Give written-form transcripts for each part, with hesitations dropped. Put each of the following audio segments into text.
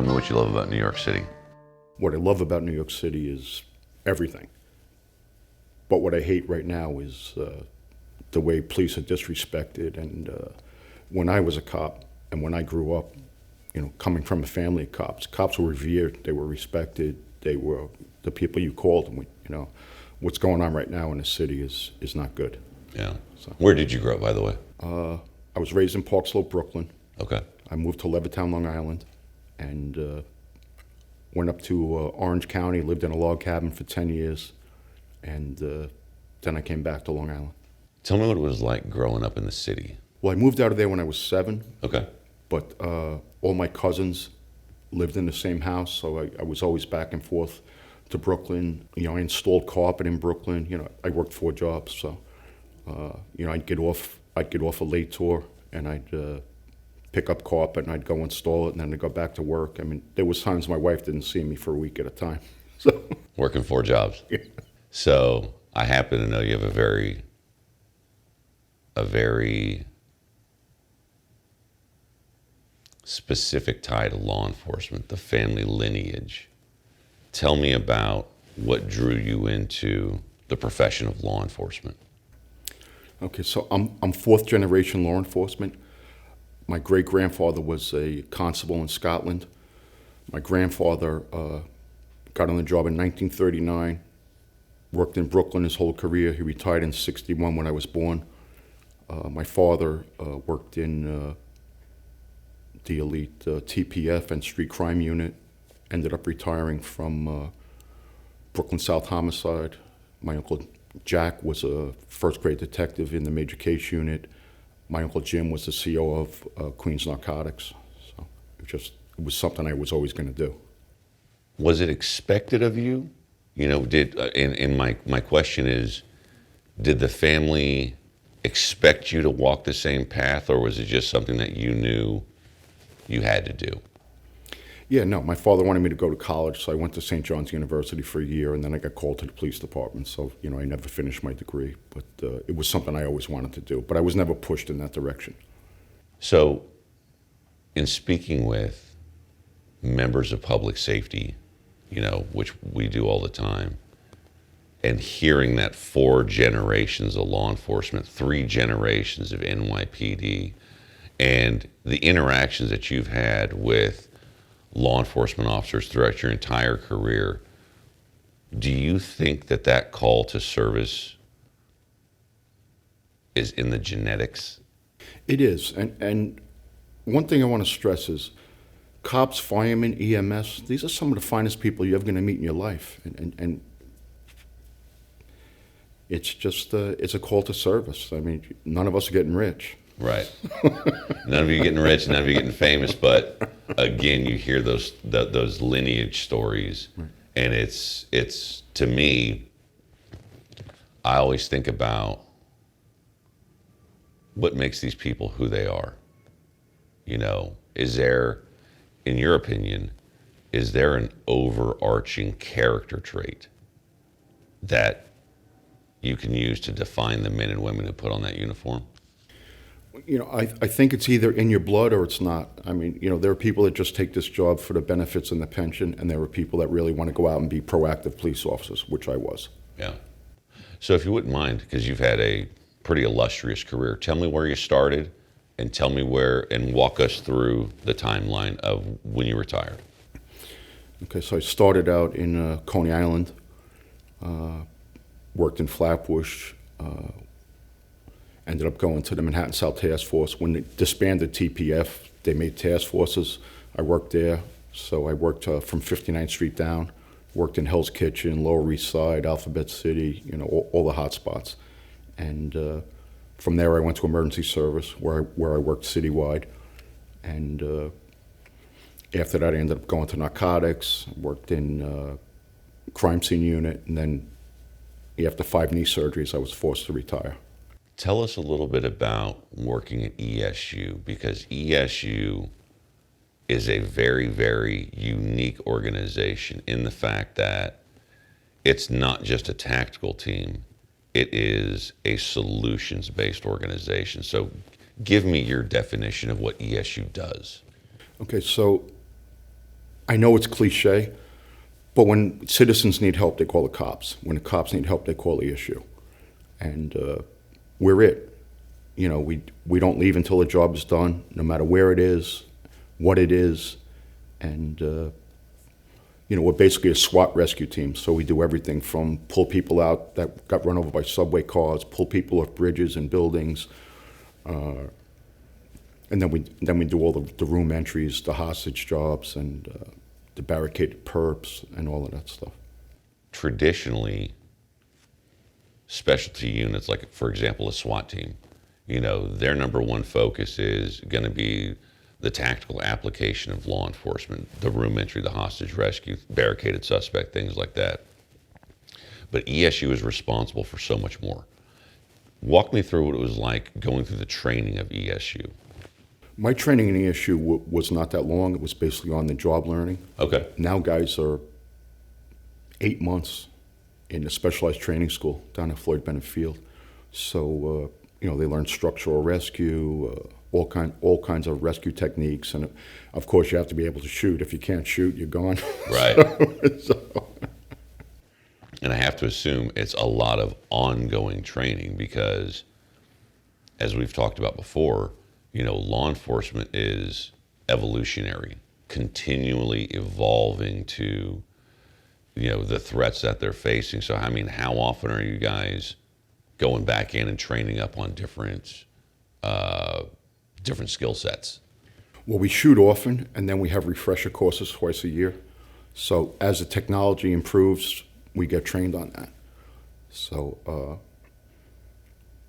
Tell me what you love about New York City. What I love about New York City is everything. But what I hate right now is the way police are disrespected. And when I was a cop and when I grew up, coming from a family of cops were revered, they were respected, they were the people you called. And what's going on right now in the city is not good. Yeah. So, where did you grow up, by the way? I was raised in Park Slope, Brooklyn. Okay. I moved to Levittown, Long Island, and went up to Orange County, lived in a log cabin for 10 years, and then I came back to Long Island. Tell me what it was like growing up in the city. Well, I moved out of there when I was 7. Okay. But all my cousins lived in the same house, so I was always back and forth to Brooklyn. I installed carpet in Brooklyn. I worked 4 jobs, so I'd get off a late tour, and I'd pick up carpet, and I'd go install it, and then I'd go back to work. I mean, there was times my wife didn't see me for a week at a time. So working 4 jobs. Yeah. So I happen to know you have a very specific tie to law enforcement, the family lineage. Tell me about what drew you into the profession of law enforcement. Okay, so I'm 4th generation law enforcement. My great-grandfather was a constable in Scotland. My grandfather got on the job in 1939, worked in Brooklyn his whole career. He retired in 61 when I was born. My father worked in the elite TPF and street crime unit, ended up retiring from Brooklyn South Homicide. My Uncle Jack was a first-grade detective in the major case unit. My Uncle Jim was the CO of Queens Narcotics. So it was something I was always going to do. Was it expected of you? And my question is, did the family expect you to walk the same path, or was it just something that you knew you had to do? Yeah, no, my father wanted me to go to college, so I went to St. John's University for a year, and then I got called to the police department. So, I never finished my degree, but it was something I always wanted to do. But I was never pushed in that direction. So, in speaking with members of public safety, which we do all the time, and hearing that 4 generations of law enforcement, 3 generations of NYPD, and the interactions that you've had with law enforcement officers throughout your entire career, do you think that call to service is in the genetics? It is. And one thing I want to stress is cops, firemen, EMS, these are some of the finest people you're ever going to meet in your life. And it's just, it's a call to service. I mean, none of us are getting rich. Right. None of you getting rich, none of you getting famous, but again, you hear those lineage stories, right. And it's to me, I always think about what makes these people who they are. Is there, in your opinion, is there an overarching character trait that you can use to define the men and women who put on that uniform? I think it's either in your blood or it's not. I mean, there are people that just take this job for the benefits and the pension, and there are people that really want to go out and be proactive police officers, which I was. Yeah. So if you wouldn't mind, because you've had a pretty illustrious career, tell me where you started and tell me and walk us through the timeline of when you retired. Okay, so I started out in Coney Island, worked in Flatbush, ended up going to the Manhattan South Task Force. When they disbanded TPF, they made task forces. I worked there. So I worked from 59th Street down, worked in Hell's Kitchen, Lower East Side, Alphabet City, all the hot spots. And from there I went to emergency service where I worked citywide. And after that I ended up going to narcotics, worked in crime scene unit, and then after 5 knee surgeries I was forced to retire. Tell us a little bit about working at ESU, because ESU is a very, very unique organization in the fact that it's not just a tactical team, it is a solutions-based organization. So give me your definition of what ESU does. Okay, so I know it's cliche, but when citizens need help, they call the cops. When the cops need help, they call the issue. And we're it. You know, we don't leave until the job is done, no matter where it is, what it is. And, you know, we're basically a SWAT rescue team. So we do everything from pull people out that got run over by subway cars, pull people off bridges and buildings. And then we do all the room entries, the hostage jobs, and the barricaded perps, and all of that stuff. Traditionally, specialty units, like for example, a SWAT team, you know, their number one focus is going to be the tactical application of law enforcement, the room entry, the hostage rescue, barricaded suspect, things like that. But ESU is responsible for so much more. Walk me through what it was like going through the training of ESU. My training in ESU was not that long. It was basically on the job learning. Okay. Now guys are 8 months in a specialized training school down at Floyd Bennett Field. So, you know, they learn structural rescue, all kinds of rescue techniques. And of course you have to be able to shoot. If you can't shoot, you're gone. Right. So. And I have to assume it's a lot of ongoing training because, as we've talked about before, you know, law enforcement is evolutionary, continually evolving to, you know, the threats that they're facing. So, I mean, how often are you guys going back in and training up on different skill sets? Well, we shoot often, and then we have refresher courses twice a year. So as the technology improves, we get trained on that. So,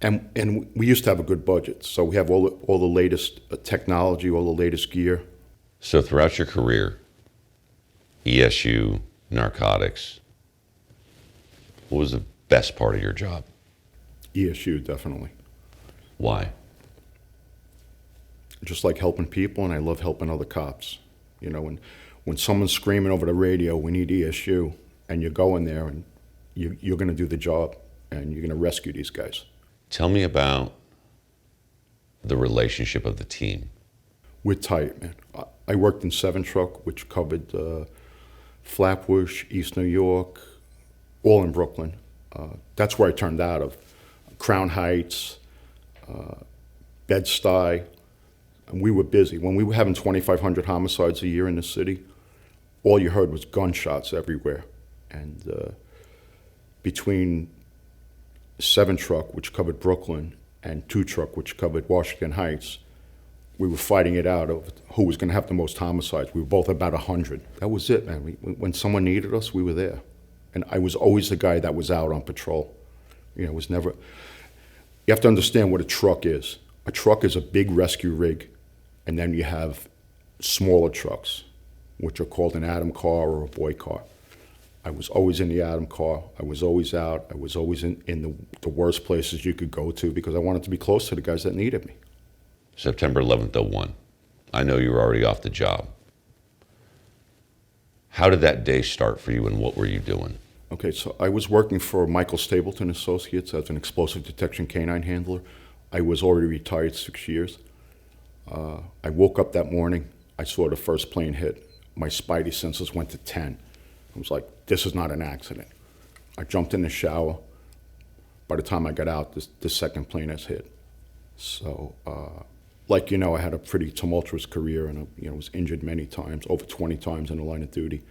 and we used to have a good budget. So we have all the latest technology, all the latest gear. So throughout your career, ESU, narcotics, what was the best part of your job? ESU, definitely. Why? Just like helping people, and I love helping other cops. You know, when someone's screaming over the radio, we need ESU, and you go in there and you're going to do the job, and you're going to rescue these guys. Tell me about the relationship of the team. We're tight, man. I worked in 7 Truck, which covered Flatbush, East New York, all in Brooklyn. That's where I turned out of. Crown Heights, Bed-Stuy. And we were busy. When we were having 2,500 homicides a year in the city, all you heard was gunshots everywhere. And between 7 Truck, which covered Brooklyn, and 2 Truck, which covered Washington Heights, we were fighting it out of who was going to have the most homicides. We were both about 100. That was it, man. When someone needed us, we were there. And I was always the guy that was out on patrol. You know, it was never... You have to understand what a truck is. A truck is a big rescue rig, and then you have smaller trucks, which are called an Atom car or a boy car. I was always in the Atom car. I was always out. I was always in the worst places you could go to because I wanted to be close to the guys that needed me. September 11th, 01. I know you were already off the job. How did that day start for you, and what were you doing? Okay, so I was working for Michael Stapleton Associates as an explosive detection canine handler. I was already retired 6 years. I woke up that morning. I saw the first plane hit. My spidey senses went to 10. I was like, this is not an accident. I jumped in the shower. By the time I got out, the second plane has hit. So, like you know, I had a pretty tumultuous career, and I was injured many times, over 20 times in the line of duty.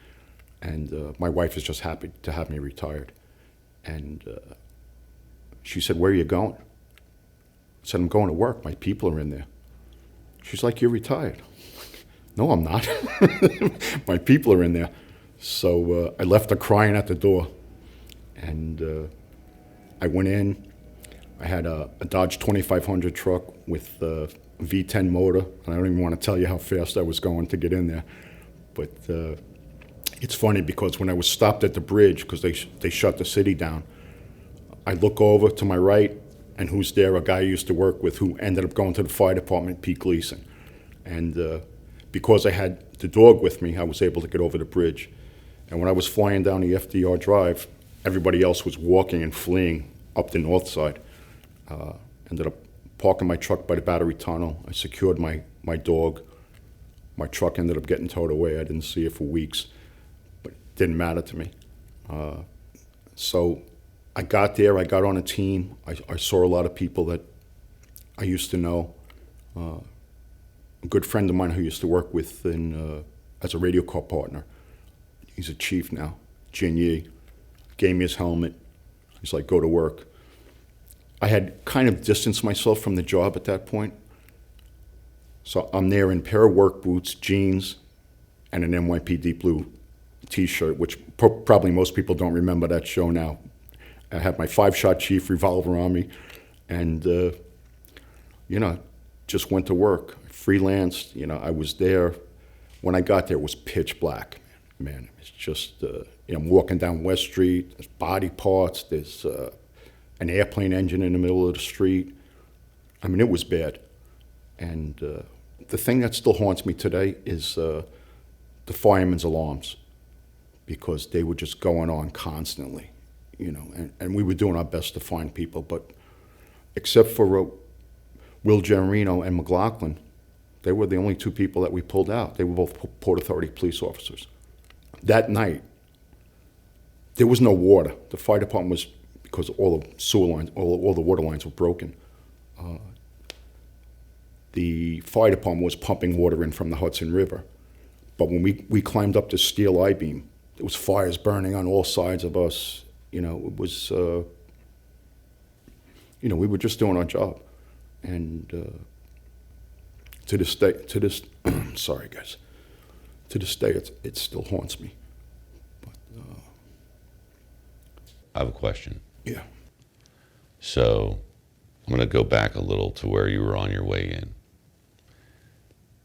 And my wife is just happy to have me retired. And she said, where are you going? I said, I'm going to work. My people are in there. She's like, you're retired. I'm like, no, I'm not. My people are in there. So I left her crying at the door. And I went in. I had a Dodge 2500 truck with a V10 motor. And I don't even want to tell you how fast I was going to get in there. But it's funny because when I was stopped at the bridge, because they shut the city down, I look over to my right, and who's there? A guy I used to work with who ended up going to the fire department, Pete Gleason. And because I had the dog with me, I was able to get over the bridge. And when I was flying down the FDR Drive, everybody else was walking and fleeing up the north side. Ended up parking my truck by the battery tunnel. I secured my dog. My truck ended up getting towed away. I didn't see it for weeks, but it didn't matter to me. So I got there, I got on a team. I saw a lot of people that I used to know. A good friend of mine who used to work with as a radio corps partner. He's a chief now, Jin Yi. Gave me his helmet. He's like, go to work. I had kind of distanced myself from the job at that point. So I'm there in a pair of work boots, jeans, and an NYPD blue T-shirt, which probably most people don't remember that show now. I had my 5-shot Chief revolver on me, and just went to work. Freelanced. I was there. When I got there, it was pitch black. Man, it's just I'm walking down West Street. There's body parts. There's an airplane engine in the middle of the street. I mean, it was bad. And the thing that still haunts me today is the firemen's alarms, because they were just going on constantly, and we were doing our best to find people. But except for Will Generino and McLaughlin, they were the only 2 people that we pulled out. They were both Port Authority police officers. That night, there was no water. The fire department was, because all the sewer lines, all the water lines were broken. The fire department was pumping water in from the Hudson River. But when we climbed up the steel I-beam, there was fires burning on all sides of us. It was, we were just doing our job. And to this day, sorry guys, to this day, it still haunts me. But, I have a question. yeah. So I'm going to go back a little to where you were on your way in.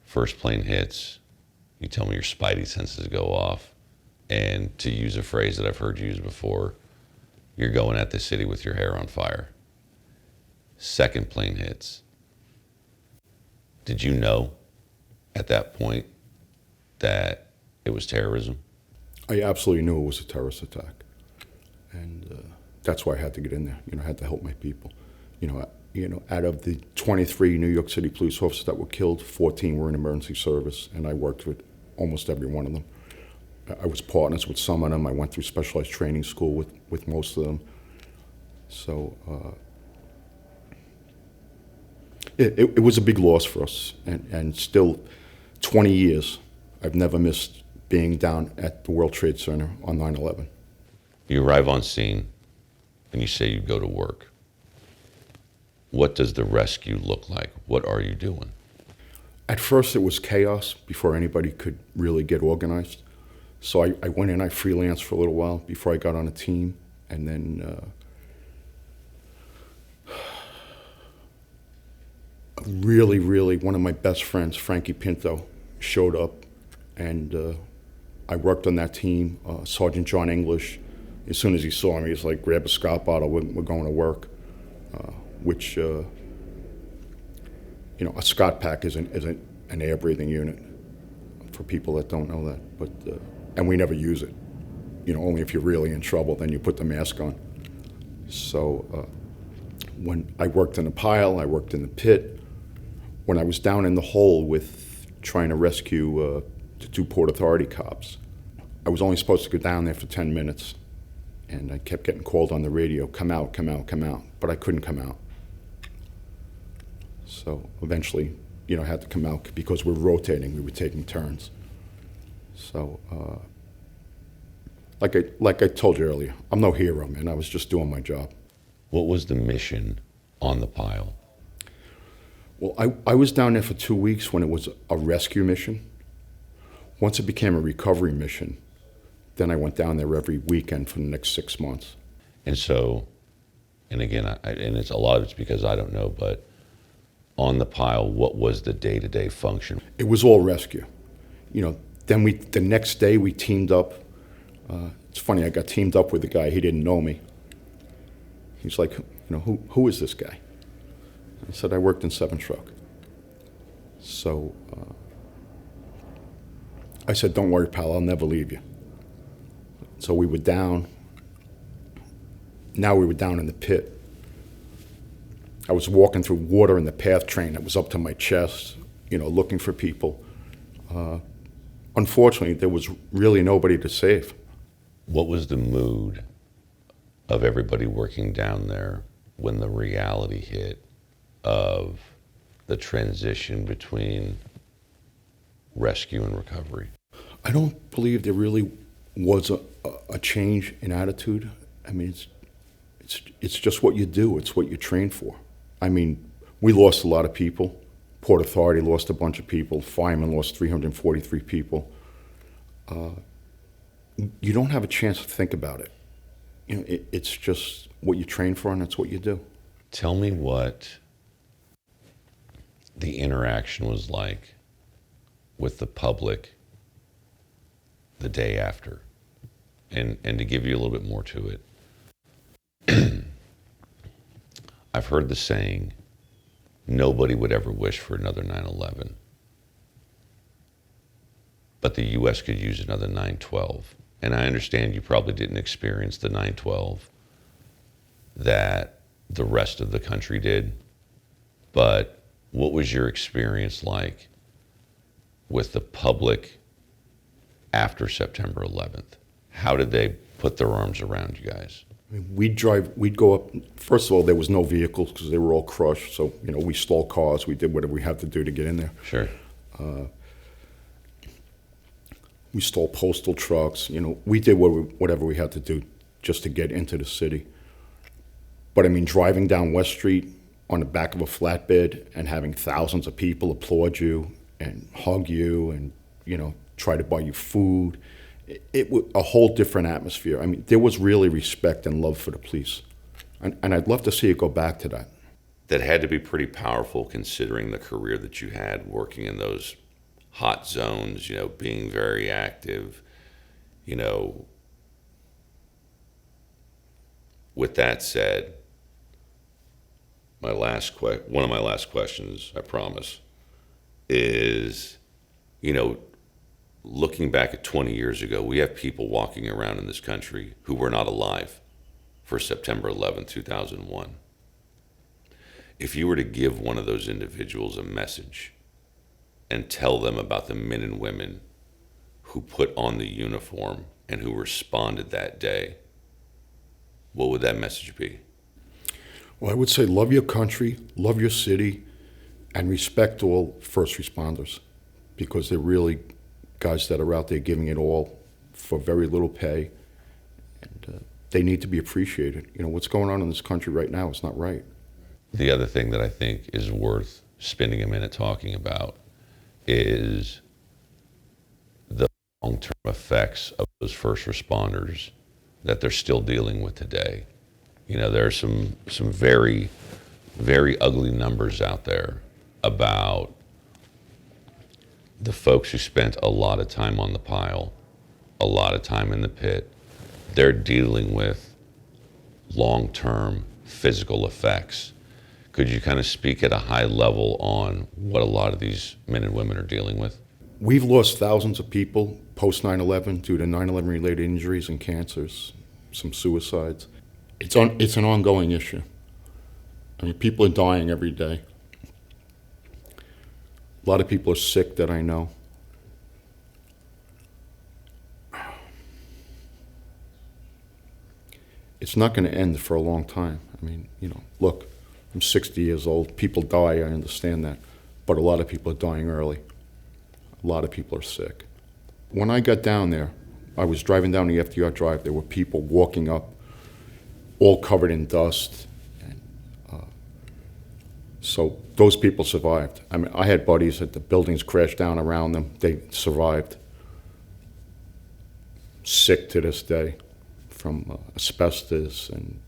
First plane hits, you tell me your spidey senses go off, and to use a phrase that I've heard you use before, you're going at the city with your hair on fire. Second plane hits. Did you know at that point that it was terrorism? I absolutely knew it was a terrorist attack. And that's why I had to get in there. I had to help my people. Out of the 23 New York City police officers that were killed, 14 were in emergency service, and I worked with almost every one of them. I was partners with some of them. I went through specialized training school with most of them. So it was a big loss for us. And still, 20 years, I've never missed being down at the World Trade Center on 9/11. You arrive on scene, and you say you go to work. What does the rescue look like? What are you doing? At first, it was chaos before anybody could really get organized. So I went in, I freelanced for a little while before I got on a team. And then really, one of my best friends, Frankie Pinto, showed up. And I worked on that team. Sergeant John English, as soon as he saw me, he's like, grab a Scott bottle, we're going to work. Which, a Scott pack isn't an air-breathing unit, for people that don't know that. But and we never use it. Only if you're really in trouble, then you put the mask on. So when I worked in the pile, I worked in the pit. When I was down in the hole with trying to rescue the 2 Port Authority cops, I was only supposed to go down there for 10 minutes. And I kept getting called on the radio, come out, come out, come out. But I couldn't come out. So eventually, I had to come out because we were rotating, we were taking turns. So, like I told you earlier, I'm no hero, man. I was just doing my job. What was the mission on the pile? Well, I was down there for 2 weeks when it was a rescue mission. Once it became a recovery mission, then I went down there every weekend for the next 6 months. And so, and again, and it's a lot of it's because I don't know, but on the pile, what was the day-to-day function? It was all rescue. Then the next day we teamed up. It's funny, I got teamed up with a guy, he didn't know me. He's like, who is this guy? I said, I worked in 7 Truck. So I said, don't worry, pal, I'll never leave you. So we were down. Now we were down in the pit. I was walking through water in the PATH train that was up to my chest, looking for people. Unfortunately, there was really nobody to save. What was the mood of everybody working down there when the reality hit of the transition between rescue and recovery? I don't believe there really was a change in attitude. I mean, it's just what you do. It's what you train for. I mean, we lost a lot of people. Port Authority lost a bunch of people. Firemen lost 343 people. You don't have a chance to think about it. You know, it's just what you train for, and that's what you do. Tell me what the interaction was like with the public the day after, and to give you a little bit more to it. I've heard the saying, nobody would ever wish for another 9/11, but the U.S. could use another 9/12. And I understand you probably didn't experience the 9/12 that the rest of the country did, but what was your experience like with the public after September 11th? How did they put their arms around you guys? I mean, we'd go up. First of all, there was no vehicles because they were all crushed. So, you know, we stole cars. We did whatever we had to do to get in there. Sure. We stole postal trucks. You know, we did whatever we had to do just to get into the city. But I mean, driving down West Street on the back of a flatbed and having thousands of people applaud you and hug you and, you know, try to buy you food, it was a whole different atmosphere. I mean, there was really respect and love for the police. And I'd love to see it go back to that. That had to be pretty powerful considering the career that you had working in those hot zones, you know, being very active, you know. With that said, one of my last questions, I promise, is, you know, looking back at 20 years ago, we have people walking around in this country who were not alive for September 11, 2001. If you were to give one of those individuals a message and tell them about the men and women who put on the uniform and who responded that day, what would that message be? Well, I would say love your country, love your city, and respect all first responders, because they're really guys that are out there giving it all for very little pay, and they need to be appreciated. You know, what's going on in this country right now is not right. The other thing that I think is worth spending a minute talking about is the long-term effects of those first responders that they're still dealing with today. You know, there are some very, very ugly numbers out there about the folks who spent a lot of time on the pile, a lot of time in the pit. They're dealing with long-term physical effects. Could you kind of speak at a high level on what a lot of these men and women are dealing with? We've lost thousands of people post 9/11 due to 9/11 related injuries and cancers, some suicides. It's an ongoing issue. I mean, people are dying every day. A lot of people are sick that I know. It's not going to end for a long time. I mean, you know, look, I'm 60 years old. People die, I understand that. But a lot of people are dying early. A lot of people are sick. When I got down there, I was driving down the FDR Drive. There were people walking up, all covered in dust. And, so those people survived. I mean, I had buddies that the buildings crashed down around them. They survived. Sick to this day from asbestos and,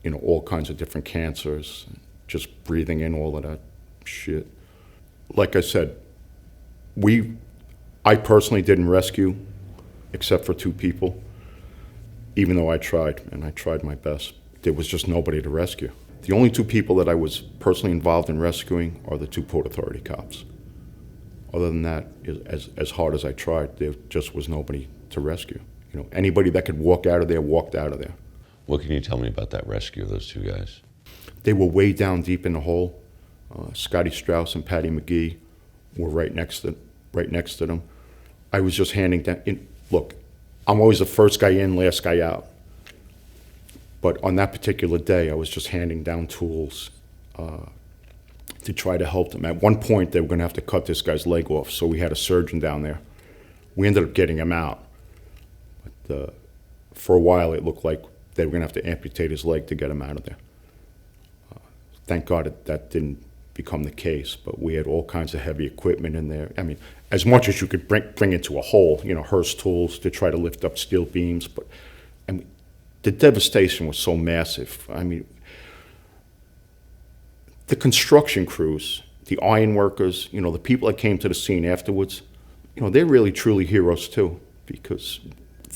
you know, all kinds of different cancers, just breathing in all of that shit. Like I said, I personally didn't rescue except for 2 people, even though I tried, and I tried my best. There was just nobody to rescue. The only 2 people that I was personally involved in rescuing are the 2 Port Authority cops. Other than that, as hard as I tried, there just was nobody to rescue. You know, anybody that could walk out of there walked out of there. What can you tell me about that rescue of those 2 guys? They were way down deep in the hole. Scotty Strauss and Patty McGee were right next to right next to them. I was just handing down. Look, I'm always the first guy in, last guy out. But on that particular day, I was just handing down tools to try to help them. At one point, they were going to have to cut this guy's leg off, so we had a surgeon down there. We ended up getting him out. But for a while, it looked like they were going to have to amputate his leg to get him out of there. Thank God that didn't become the case, but we had all kinds of heavy equipment in there. I mean, as much as you could bring into a hole, Hearst tools to try to lift up steel beams, but I mean, the devastation was so massive. I mean, the construction crews, the iron workers, the people that came to the scene afterwards, they're really truly heroes too, because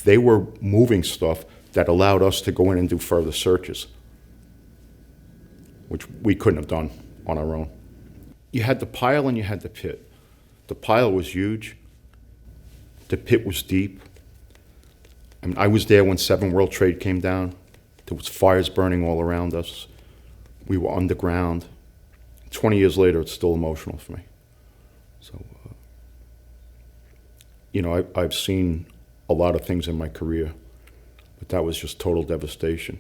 they were moving stuff that allowed us to go in and do further searches, which we couldn't have done on our own. You had the pile and you had the pit. The pile was huge. The pit was deep. I mean, I was there when 7 World Trade came down. There was fires burning all around us. We were underground. 20 years later, it's still emotional for me. So, I've seen a lot of things in my career, but that was just total devastation.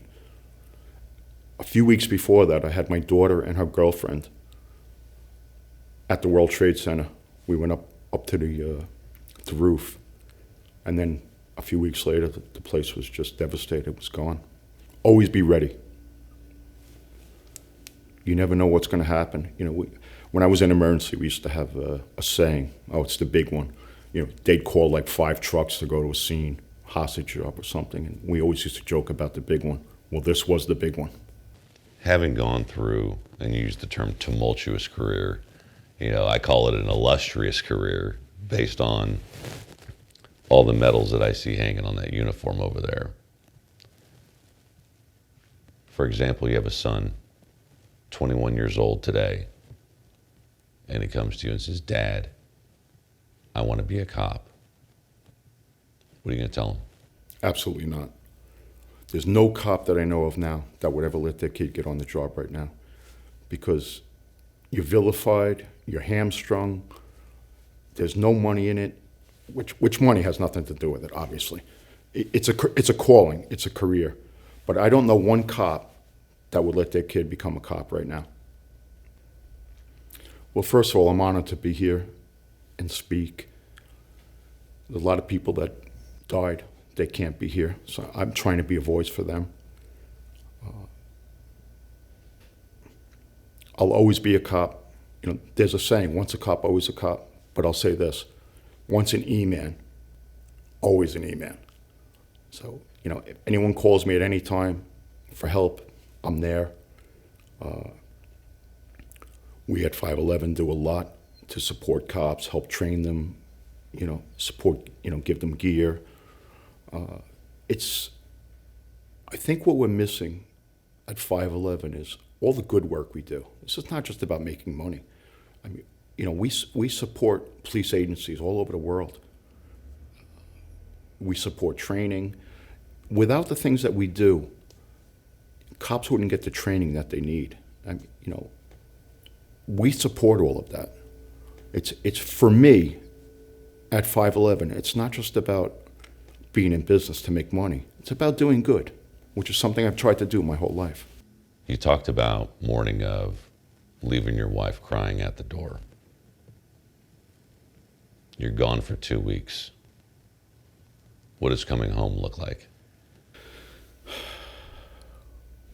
A few weeks before that, I had my daughter and her girlfriend at the World Trade Center. We went up to the roof, and then a few weeks later, the place was just devastated. It was gone. Always be ready. You never know what's going to happen. When I was in emergency, we used to have a saying, it's the big one. They'd call like 5 trucks to go to a scene, hostage job or something, and we always used to joke about the big one. Well, this was the big one. Having gone through, and used the term tumultuous career, I call it an illustrious career based on all the medals that I see hanging on that uniform over there. For example, you have a son, 21 years old today, and he comes to you and says, "Dad, I want to be a cop." What are you going to tell him? Absolutely not. There's no cop that I know of now that would ever let their kid get on the job right now, because you're vilified, you're hamstrung, there's no money in it, which money has nothing to do with it, obviously. It's a calling, it's a career. But I don't know one cop that would let their kid become a cop right now. Well, first of all, I'm honored to be here and speak. There's a lot of people that died. They can't be here, so I'm trying to be a voice for them. I'll always be a cop. There's a saying, once a cop, always a cop. But I'll say this, once an E-man, always an E-man. So, if anyone calls me at any time for help, I'm there. We at 511 do a lot to support cops, help train them, support, give them gear. I think what we're missing at 511 is all the good work we do. This is not just about making money. I mean, we support police agencies all over the world. We support training. Without the things that we do, cops wouldn't get the training that they need. We support all of that. It's for me, at 511, it's not just about being in business to make money. It's about doing good, which is something I've tried to do my whole life. You talked about morning of leaving your wife crying at the door. You're gone for 2 weeks. What does coming home look like?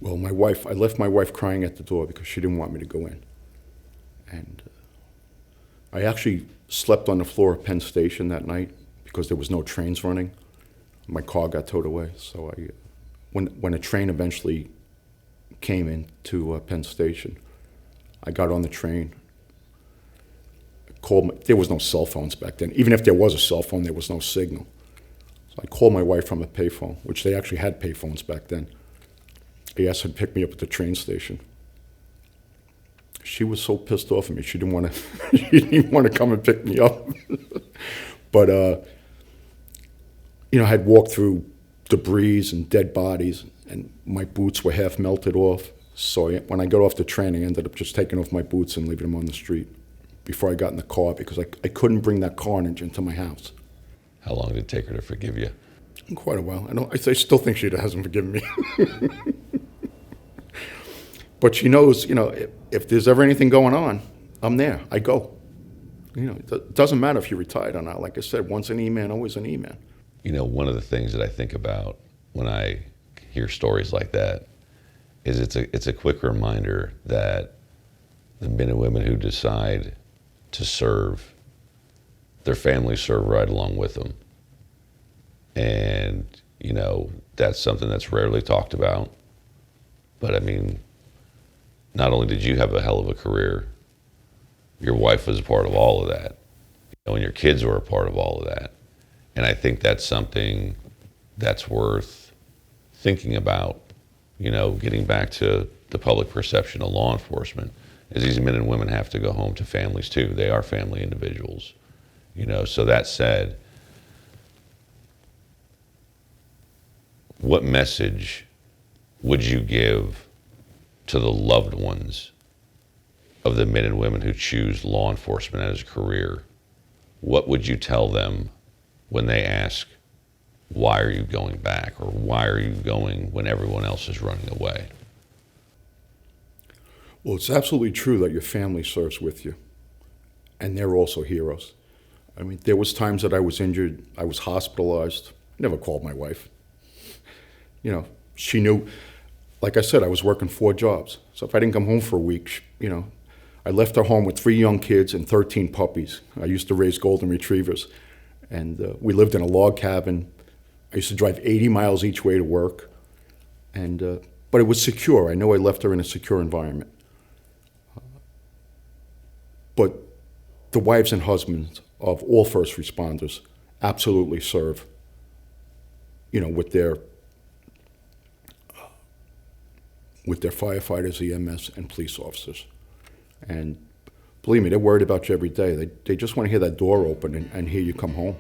Well, I left my wife crying at the door because she didn't want me to go in. And I actually slept on the floor of Penn Station that night because there was no trains running. My car got towed away. So when a train eventually came into Penn Station, I got on the train, there was no cell phones back then. Even if there was a cell phone, there was no signal. So I called my wife from a payphone, which they actually had payphones back then. I asked her to pick me up at the train station. She was so pissed off at me. She didn't want to. She didn't even want to come and pick me up. But I had walked through debris and dead bodies, and my boots were half melted off. So when I got off the train, I ended up just taking off my boots and leaving them on the street. before I got in the car because I couldn't bring that carnage into my house. How long did it take her to forgive you? Quite a while. I still think she hasn't forgiven me. But she knows, if there's ever anything going on, I'm there. I go. It doesn't matter if you're retired or not. Like I said, once an E-man, always an E-man. One of the things that I think about when I hear stories like that is it's a quick reminder that the men and women who decide to serve, their families serve right along with them. And, that's something that's rarely talked about. But I mean, not only did you have a hell of a career, your wife was a part of all of that, and your kids were a part of all of that. And I think that's something that's worth thinking about, getting back to the public perception of law enforcement, is these men and women have to go home to families too. They are family individuals, So that said, what message would you give to the loved ones of the men and women who choose law enforcement as a career? What would you tell them when they ask, why are you going back, or why are you going when everyone else is running away? Well, it's absolutely true that your family serves with you, and they're also heroes. I mean, there was times that I was injured, I was hospitalized, never called my wife. She knew, like I said, I was working 4 jobs. So if I didn't come home for a week, I left her home with 3 young kids and 13 puppies. I used to raise golden retrievers. And we lived in a log cabin. I used to drive 80 miles each way to work. But it was secure. I know I left her in a secure environment. But the wives and husbands of all first responders absolutely serve, with their firefighters, EMS, and police officers. And believe me, they're worried about you every day. They just want to hear that door open and hear you come home.